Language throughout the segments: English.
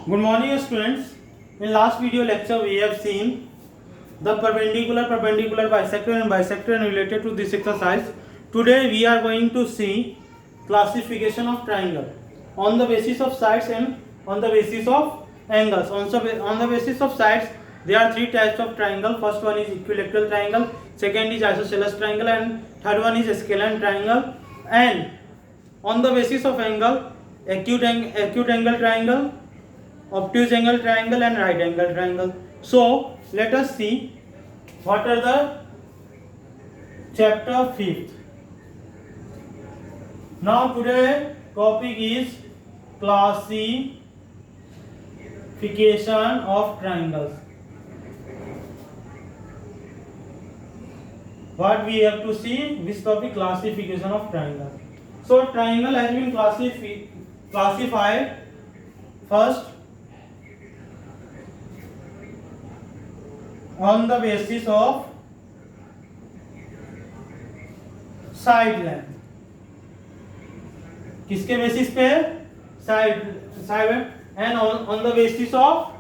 Good morning students. In last video lecture we have seen the perpendicular, bisector and bisector related to this exercise. Today we are going to see classification of triangle on the basis of sides and on the basis of angles. On the basis of sides there are three types of triangle. First one is equilateral triangle, second is isosceles triangle and third one is scalene triangle. And on the basis of angle, acute angle triangle, obtuse angle triangle and right angle triangle. So let us see what are the chapter 5th. Now today topic is classification of triangles. What we have to see this topic, classification of triangle. So triangle has been classified first on the basis of side length. किसके basis पे? Side and on the basis of,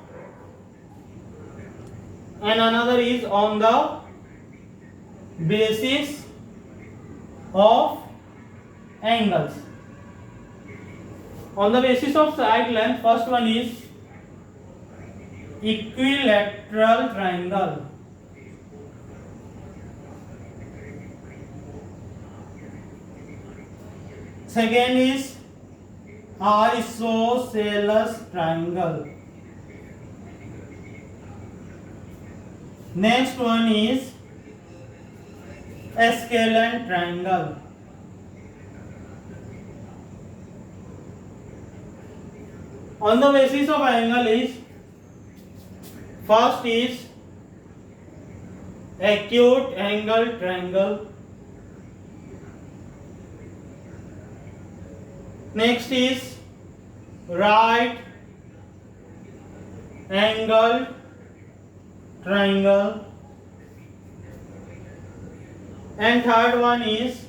and another is on the basis of angles. On the basis of side length, first one is equilateral triangle. Second is isosceles triangle. Next one is scalene triangle. On the basis of angle is, first is acute angle triangle. Next is right angle triangle. And third one is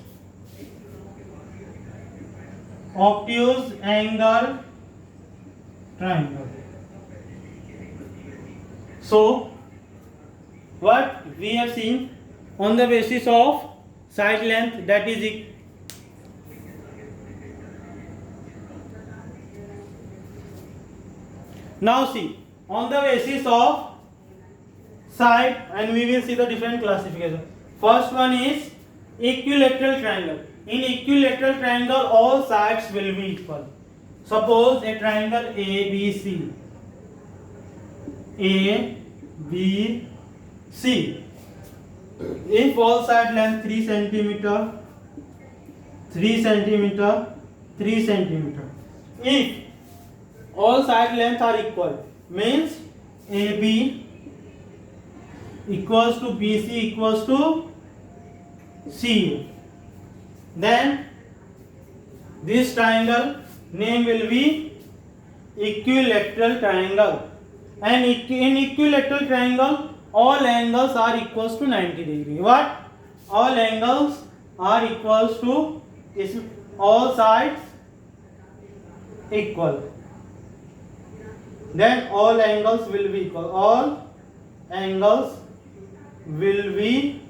obtuse angle triangle. So what we have seen, on the basis of side length, that is now see on the basis of side, and we will see the different classification. First one is equilateral triangle. In equilateral triangle all sides will be equal. Suppose a triangle ABC. If all side length 3 centimeter, 3 centimeter, 3 centimeter. If all side length are equal, means AB equals to BC equals to CA. Then this triangle name will be equilateral triangle. And in equilateral triangle all angles are equals to 90 degree. What? All angles are equals to all sides equal. Then all angles will be equal. All angles will be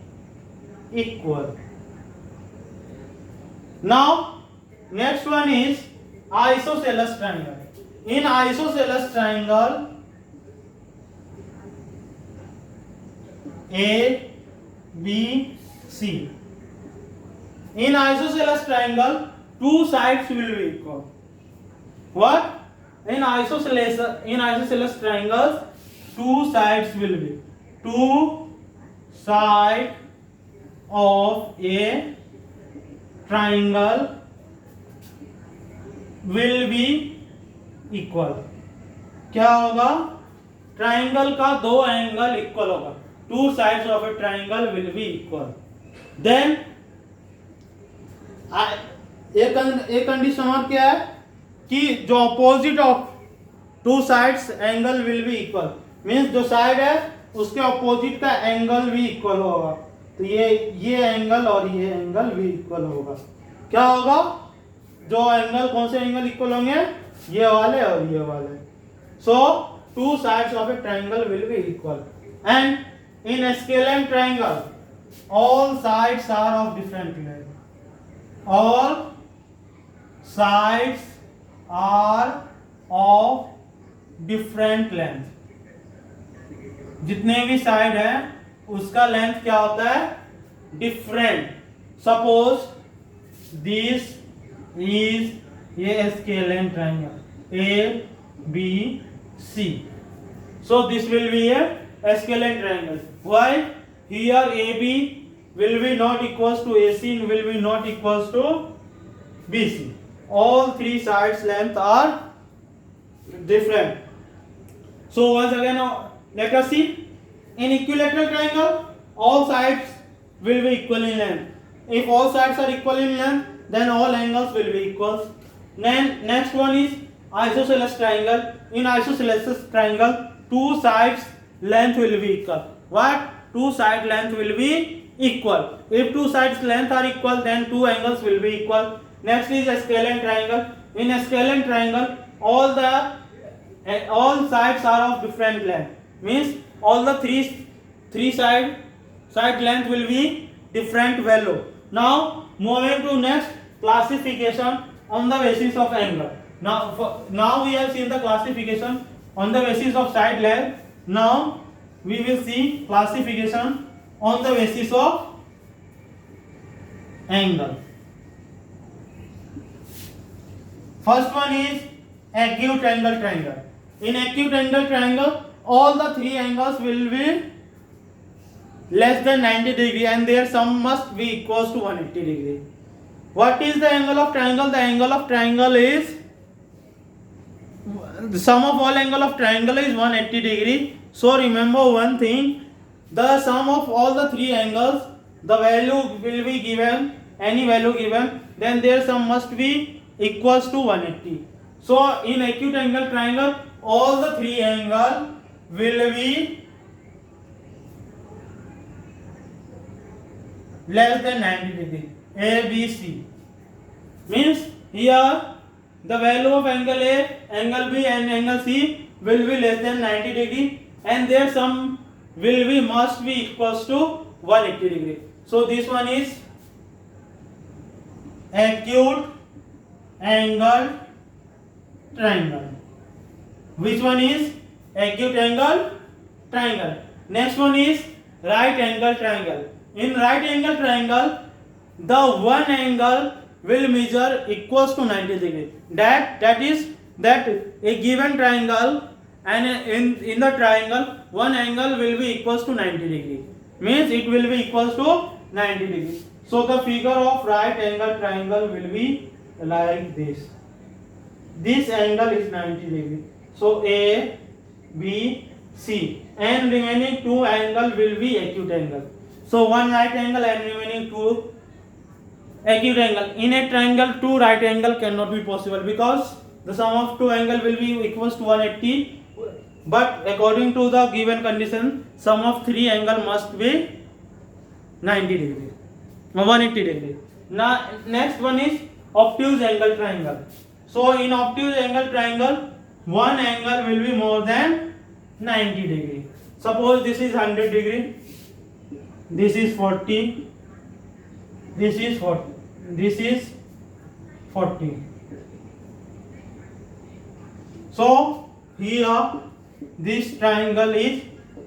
equal. Now next one is isosceles triangle. In isosceles triangle A, B, C. In isosceles triangle two sides will be equal. What? In isosceles triangles two sides will be, two side of a triangle will be equal. क्या होगा? Triangle का दो angle equal होगा. Two sides of a triangle will be equal. Then एक condition और क्या है कि जो opposite of two sides angle will be equal. Means जो साइड है उसके अपोजिट का एंगल भी इक्वल होगा. तो ये एंगल और ये एंगल भी इक्वल होगा. क्या होगा? जो एंगल, कौन से एंगल इक्वल होंगे? ये वाले और ये वाले. So two sides of a triangle will be equal. And in a scalene triangle, all sides are of different length. All sides are of different length. जितने भी साइड है उसका लेंथ क्या होता है? डिफरेंट. सपोज दिस इज ये scalene triangle A B C. So this will be a scalene triangle. Why? Here AB will be not equals to AC and will be not equals to BC. All three sides length are different. So once again, let us see. In equilateral triangle, all sides will be equal in length. If all sides are equal in length, then all angles will be equal. Then next one is isosceles triangle. In isosceles triangle, two sides length will be equal. What? Two side length will be equal. If two sides length are equal, then two angles will be equal. Next is a scalene triangle. In a scalene triangle, all sides are of different length. Means all the three side length will be different value. Now moving to next classification on the basis of angle. Now we have seen the classification on the basis of side length. Now we will see classification on the basis of angle. First one is acute angle triangle. In acute angle triangle, all the three angles will be less than 90 degree and their sum must be equals to 180 degree. What is the angle of triangle? The angle of triangle is the sum of all angle of triangle is 180 degree. So remember one thing, the sum of all the three angles, the value will be given, any value given, then their sum must be equals to 180. So in acute angle triangle, all the three angles will be less than 90 degree. A, B, C. Means here the value of angle A, angle B and angle C will be less than 90 degree and their sum will be must be equals to 180 degree. So this one is acute angle triangle. Which one is acute angle triangle? Next one is right angle triangle. In right angle triangle, the one angle will measure equals to 90 degree. That is a given triangle, and in the triangle one angle will be equals to 90 degree. Means it will be equals to 90 degree. So the figure of right angle triangle will be like this. This angle is 90 degree. So A, B, C, and remaining two angle will be acute angle. So one right angle and remaining two acute angle. In a triangle, two right angle cannot be possible because the sum of two angle will be equals to 180. But according to the given condition, sum of three angle must be 90 degree, 180 degree. Now next one is obtuse angle triangle. So in obtuse angle triangle, one angle will be more than 90 degree. Suppose this is 100 degree, this is 40, this is 40, this is 40. So here this triangle is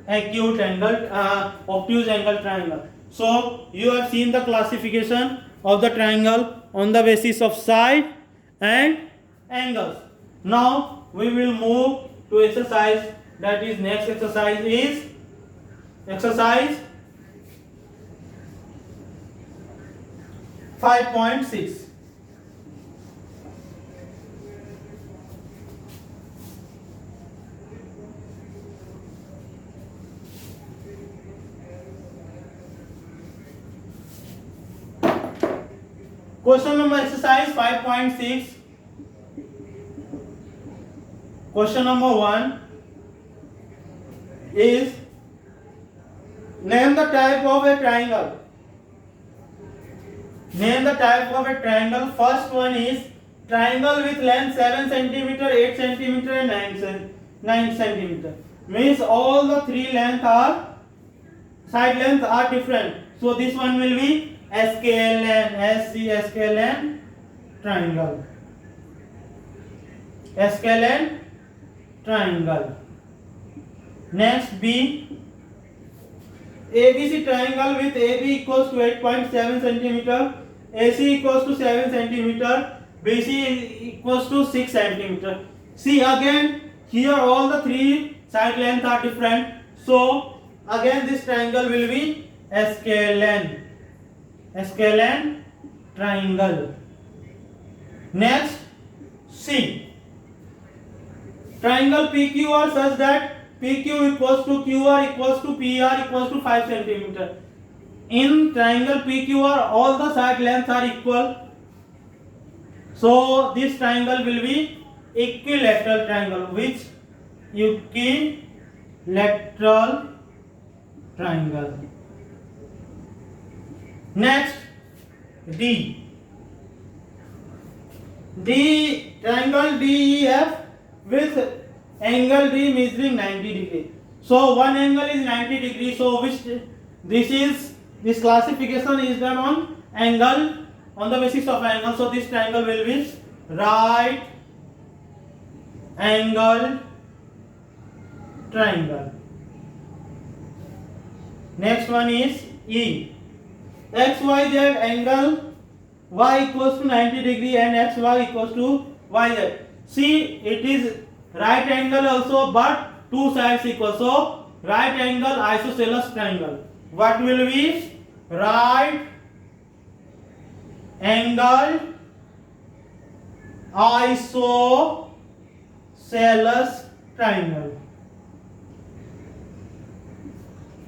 acute angle, obtuse angle triangle. So you have seen the classification of the triangle on the basis of side and angles. Now we will move to exercise. That is, next exercise is exercise 5.6. Question number exercise 5.6. Question number 1 is name the type of a triangle. Name the type of a triangle. First one is triangle with length 7 cm, 8 cm and 9 centimeter. Means all the three length are side length are different. So this one will be SKLN, SKLN triangle. SKLN triangle. Next B. ABC triangle with AB equals to 8.7 centimeter, AC equals to 7 centimeter, BC equals to 6 centimeter. See again here all the three side lengths are different. So again this triangle will be SKLN. SKLN triangle. Next C. Triangle PQ are such that PQ equals to QR equals to PR equals to 5 centimeter. In triangle PQR all the side lengths are equal. So this triangle will be equilateral triangle. Which equilateral triangle. Next D. D triangle DEF with angle D measuring 90 degree. So one angle is 90 degree. So which this classification is done on angle, on the basis of angle. So this triangle will be right angle triangle. Next one is E. XYZ angle Y equals to 90 degree and XY equals to YZ. See, it is right angle also, but two sides equal. So right angle isosceles triangle. What will be right angle isosceles triangle.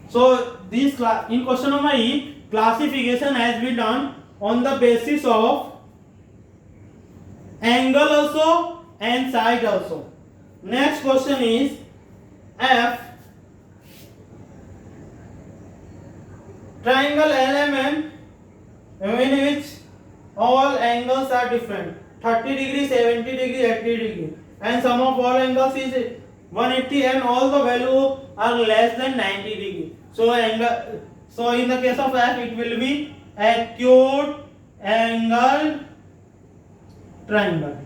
So this in question number E, classification has been done on the basis of angle also and side also. Next question is F. Triangle LMN in which all angles are different, 30 degree, 70 degree, 80 degree, and sum of all angles is 180 and all the value are less than 90 degree. So angle, so in the case of F it will be acute angle triangle.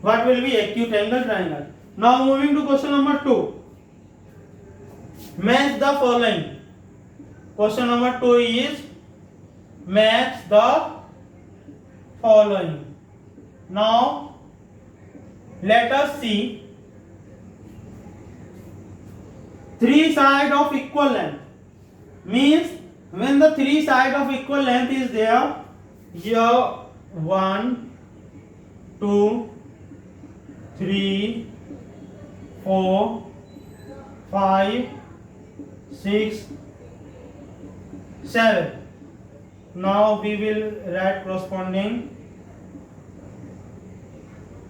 What will be acute angle triangle? Now moving to question number 2. Match the following. Question number 2 is match the following. Now let us see three sides of equal length. Means when the three sides of equal length is there, here 1, 2, 3, 4, 5, 6, 7. Now we will write corresponding.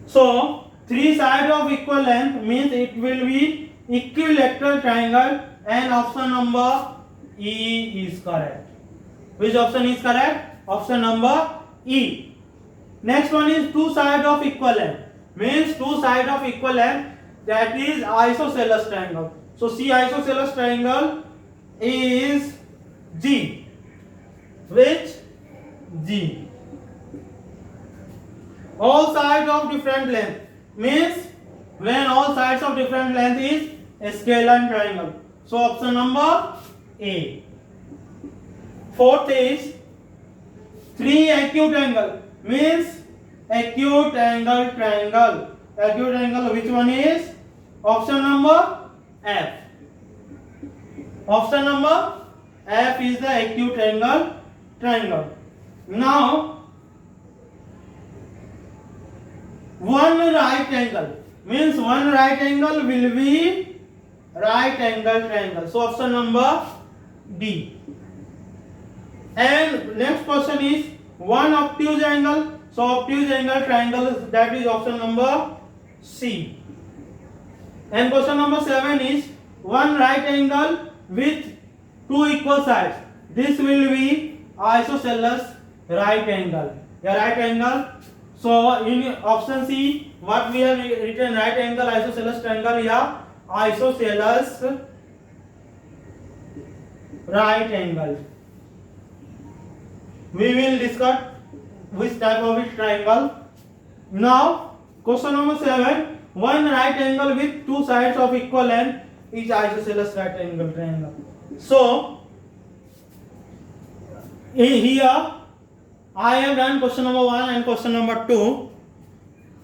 So three sides of equal length means it will be equilateral triangle, and option number E is correct. Which option is correct? Option number E. Next one is two sides of equal length. Means two sides of equal length, that is isosceles triangle. So C isosceles triangle is G. Which? G. All sides of different length means when all sides of different length is a scalar triangle. So option number A. Fourth is three acute angle means acute angle triangle. Acute angle, which one is? Option number F. Option number F is the acute angle triangle. Now one right angle means one right angle will be right angle triangle. So option number D. And next question is one obtuse angle. So obtuse angle triangle, that is option number C. And question number 7 is one right angle with two equal sides. This will be isosceles right angle. A right angle. So in option C, what we have written, right angle isosceles triangle या isosceles right angle. We will discuss which type of triangle. Now question number 7. One right angle with two sides of equal length is isosceles right angle triangle. So here I have done question number 1 and question number 2.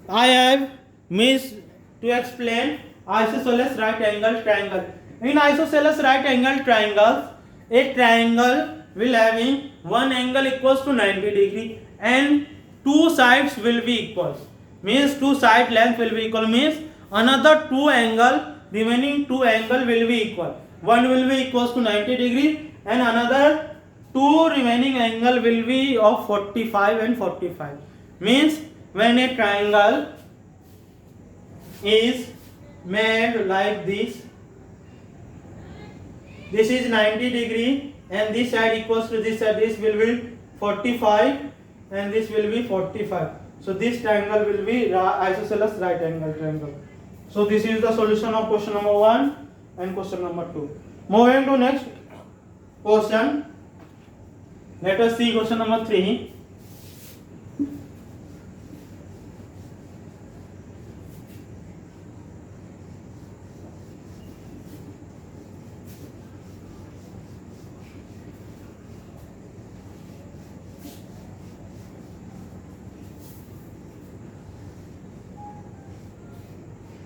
I have missed to explain isosceles right angle triangle. In isosceles right angle triangles, a triangle will having one angle equals to 90 degree and two sides will be equal. Means two side length will be equal, means another two angle, remaining two angle will be equal. One will be equals to 90 degree and another two remaining angle will be of 45 and 45. Means when a triangle is made like this is 90 degree and this side equals to this side, this will be 45 and this will be 45. So this triangle will be isosceles right angle triangle. So this is the solution of question number 1 and question number 2. Moving to next question. Let us see question number 3.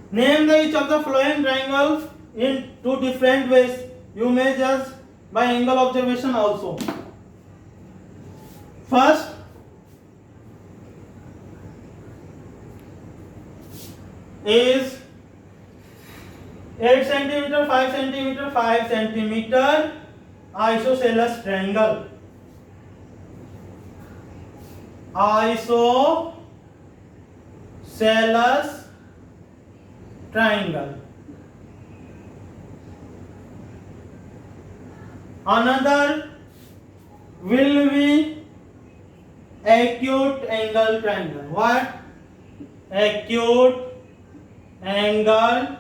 Name the each of the following triangles in two different ways. You may judge by angle observation also. First is 8 cm, 5 cm, 5 cm isosceles triangle. Isosceles triangle. Another will be acute angle triangle. What? Acute angle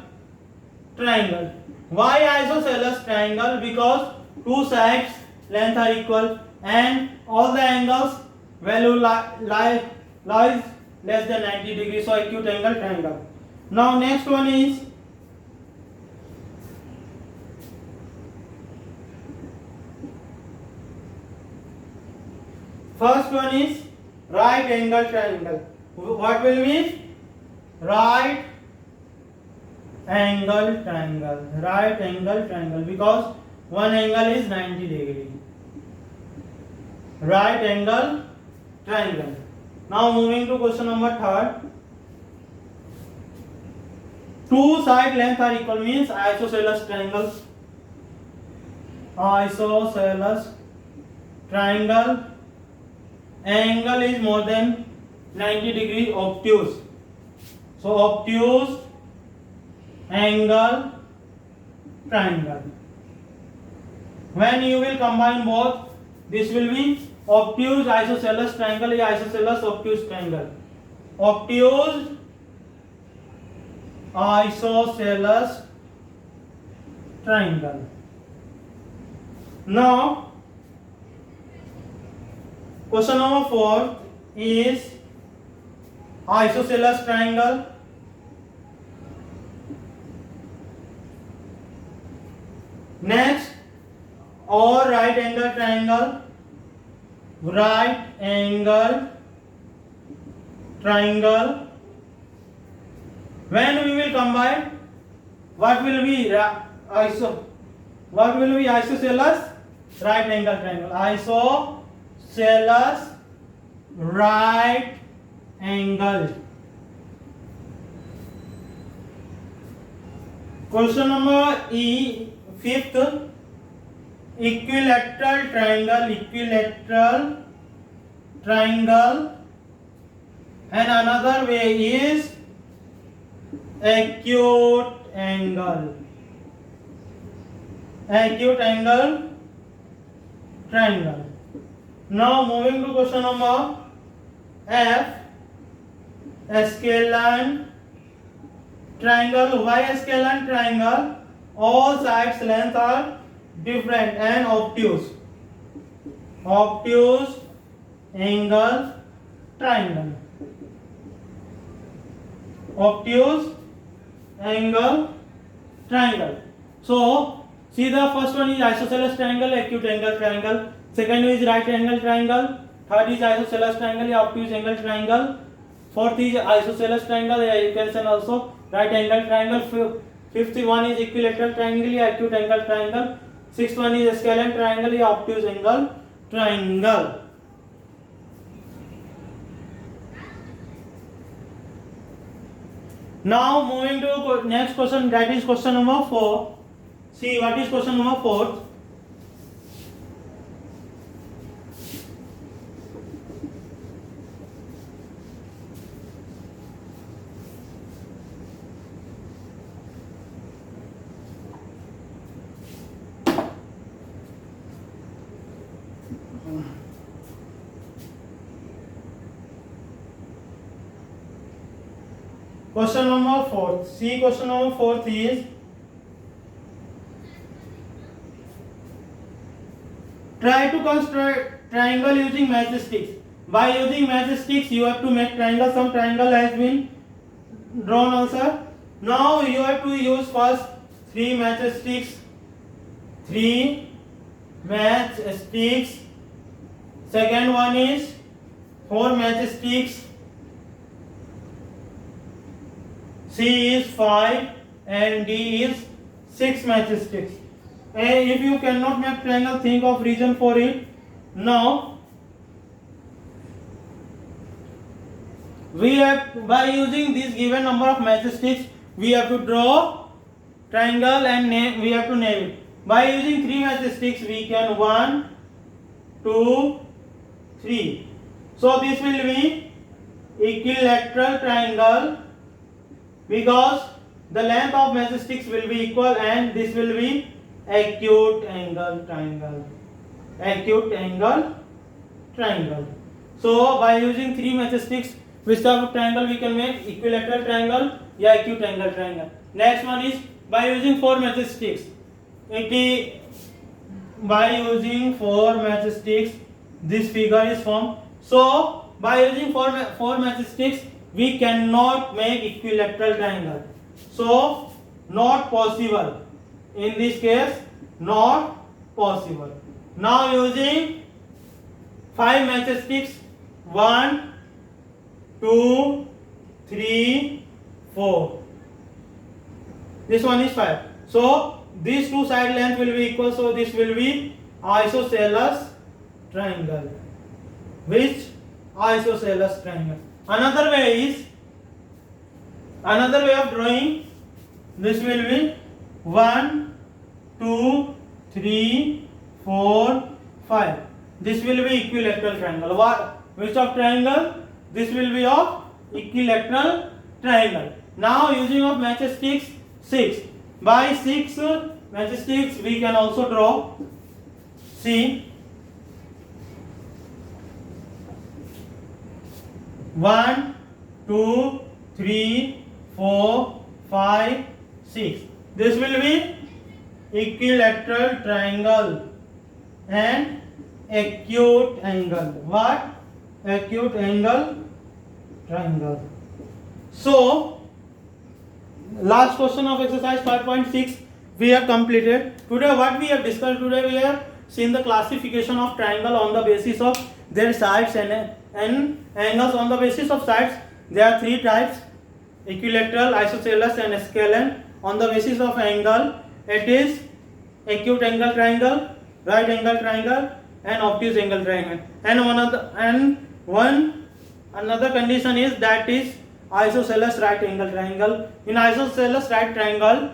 triangle. Why isosceles triangle? Because two sides length are equal and all the angles value lies less than 90 degrees. So acute angle triangle. Now next one is first one is right angle triangle. What will be? Right angle triangle. Right angle triangle because one angle is 90 degree. Right angle triangle. Now moving to question number 3. Two side length are equal means isosceles triangle. Isosceles triangle. Angle is more than 90 degree obtuse. So obtuse angle triangle. When you will combine both, this will be obtuse isosceles triangle or isosceles obtuse triangle. Obtuse isosceles triangle. Now question number 4 is isosceles triangle. Next, or right angle triangle. Right angle triangle. When we will combine, what will be isosceles right angle triangle? Isosceles right angle. Question number E, 5th, equilateral triangle. Equilateral triangle. And another way is acute angle. Acute angle triangle. Now moving to question number F. scalene triangle. Why scalene triangle? All sides length are different and obtuse angle triangle. Obtuse angle triangle. So see, the first one is isosceles triangle, acute angle triangle. Second is right angle triangle. Third is isosceles triangle, obtuse angle triangle. Fourth is isosceles triangle, you can say also right angle triangle. Fifth one is equilateral triangle, acute angle triangle. Sixth one is scalene triangle, obtuse angle triangle. Now moving to next question, that is question number 4. See what is question number 4. Question number 4. See, question number 4 is try to construct triangle using matchsticks. By using matchsticks, you have to make triangle. Some triangle has been drawn also. Now you have to use first 3 matchsticks. 3 matchsticks. Second one is 4 matchsticks. C is 5 and D is 6 matchsticks. And if you cannot make triangle, think of reason for it. Now we have, by using this given number of matchsticks, we have to draw triangle and name, we have to name it. By using 3 matchsticks, we can 1, 2, 3. So this will be equilateral triangle, because the length of matchsticks will be equal, and this will be acute angle triangle. Acute angle triangle. So by using 3 matchsticks, which type of triangle we can make? Equilateral triangle या acute angle triangle. Next one is by using 4 matchsticks. By using 4 matchsticks, this figure is formed. So by using 4 matchsticks, we cannot make equilateral triangle. So not possible. In this case, not possible. Now using 5 matchsticks, 1, 2, 3, 4. This one is 5. So these two side length will be equal. So this will be isosceles triangle. Which isosceles triangle? Another way of drawing. This will be 1, 2, 3, 4, 5. This will be equilateral triangle. Which of triangle? This will be of equilateral triangle. Now using of matchsticks, 6. By 6 matchsticks we can also draw. See, 1, 2, 3, 4, 5, 6. This will be equilateral triangle and acute angle. What? Acute angle triangle. So last question of exercise 5.6 we have completed. Today what we have discussed, today we have seen the classification of triangle on the basis of their sides and angles. On the basis of sides, there are 3 types: equilateral, isosceles and scalene. On the basis of angle, it is acute angle triangle, right angle triangle and obtuse angle triangle. And another condition is that is isosceles right angle triangle. In isosceles right triangle,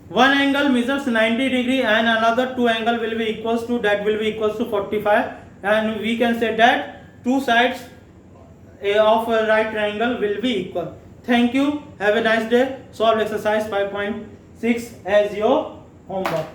one angle measures 90 degree and another 2 angle will be equals to, that will be equals to 45, and we can say that 2 sides of a right triangle will be equal. Thank you. Have a nice day. Solve exercise 5.6 as your homework.